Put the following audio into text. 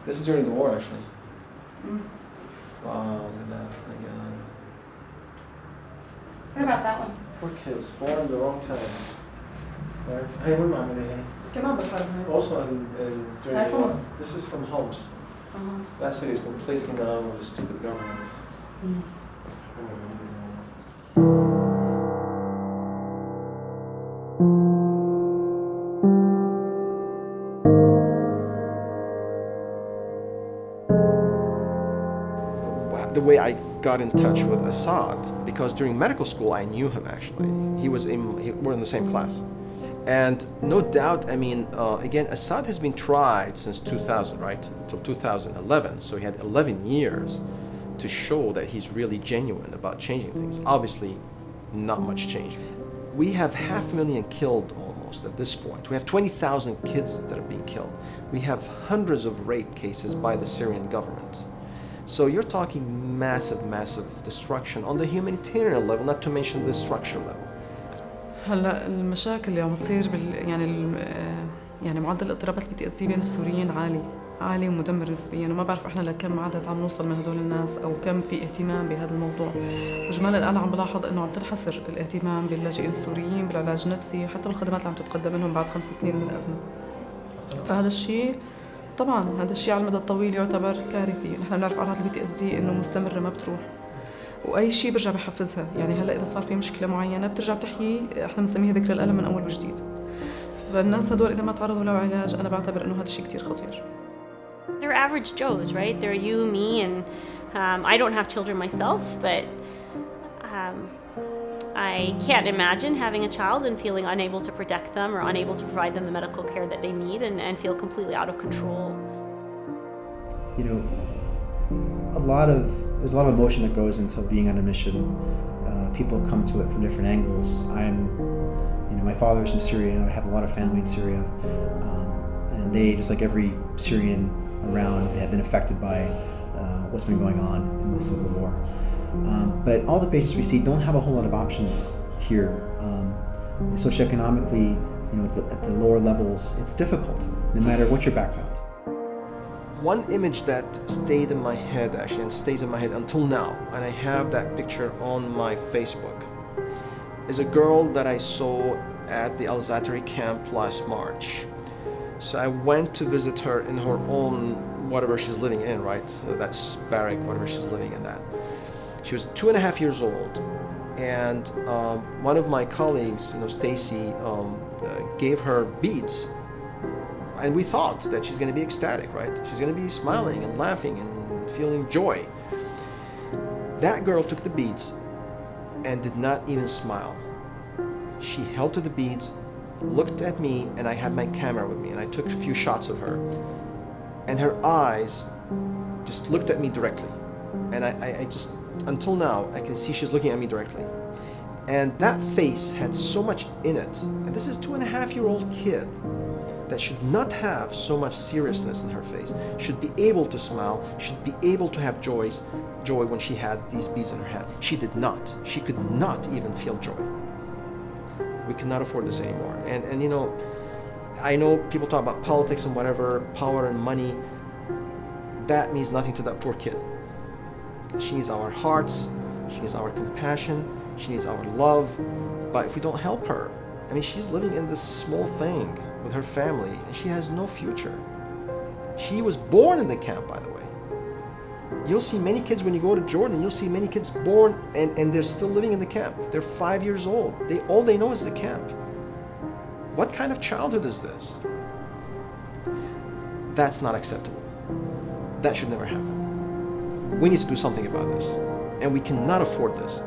This is during the war, actually. Mm. Wow, look at that. My God. What about that one? Poor kids, born in the wrong time. Right? Hey, what am I doing? كمان بتفرج. Also, during Hi, the war. Homs. This is from Homs. That city is completely numb with a stupid government. Mm. The way I got in touch with Assad, because during medical school I knew him actually. We're in the same class. And no doubt, I mean, again, Assad has been tried since 2000, right? Till 2011. So he had 11 years to show that he's really genuine about changing things. Obviously, not much change. We have 500,000 killed almost at this point. We have 20,000 kids that are being killed. We have hundreds of rape cases by the Syrian government. So you're talking massive, massive destruction on the humanitarian level, not to mention the structural level. هلا المشاكل اللي عم تصير يعني معدل الاضطرابات الPTSD بين السوريين عالي ومدمر نسبيا، وما بعرف احنا لكم عدد عم نوصل من هدول الناس او كم في اهتمام بهذا الموضوع. واجمالا انا عم بلاحظ انه عم تنحسر الاهتمام باللاجئين السوريين بالعلاج النفسي وحتى بالخدمات اللي عم تتقدم لهم بعد 5 سنين من الازمه. فهذا الشيء طبعا على المدى الطويل يعتبر كارثي. نحن بنعرف اعراض الPTSD انه مستمره ما بتروح، واي شيء برجع بحفزها. يعني هلا اذا صار في مشكله معينه بترجع بتحيي، احنا بنسميها ذكرى الالم من اول وجديد. فالناس هدول اذا ما تعرضوا له علاج انا بعتبر انه هذا الشيء كثير خطير. They're average Joes, right? They're you, me, and I don't have children myself, but I can't imagine having a child and feeling unable to protect them or unable to provide them the medical care that they need and feel completely out of control. You know, there's a lot of emotion that goes into being on a mission. People come to it from different angles. My father is from Syria. I have a lot of family in Syria, and they, just like every Syrian around, they have been affected by what's been going on in the civil war. But all the patients we see don't have a whole lot of options here. Socioeconomically, at the lower levels, it's difficult, no matter what your background. One image that stayed in my head, actually, and stays in my head until now, and I have that picture on my Facebook, is a girl that I saw at the Al-Zatari camp last March. So I went to visit her in her own, whatever she's living in, right? That's barrack, whatever she's living in that. She was 2.5 years old, and one of my colleagues, Stacy, gave her beads. And we thought that she's going to be ecstatic, right? She's going to be smiling and laughing and feeling joy. That girl took the beads and did not even smile. She held to the beads, looked at me, and I had my camera with me, and I took a few shots of her. And her eyes just looked at me directly. And I just, until now, I can see she's looking at me directly. And that face had so much in it. And this is a 2.5-year-old kid that should not have so much seriousness in her face, should be able to smile, should be able to have joy when she had these beads in her hand. She did not. She could not even feel joy. We cannot afford this anymore. And I know people talk about politics and whatever, power and money. That means nothing to that poor kid. She needs our hearts, she needs our compassion, she needs our love. But if we don't help her, she's living in this small thing with her family, and she has no future. She was born in the camp, by the way. You'll see many kids when you go to Jordan, you'll see many kids born and they're still living in the camp. They're 5 years old. All they know is the camp. What kind of childhood is this? That's not acceptable. That should never happen. We need to do something about this, and we cannot afford this.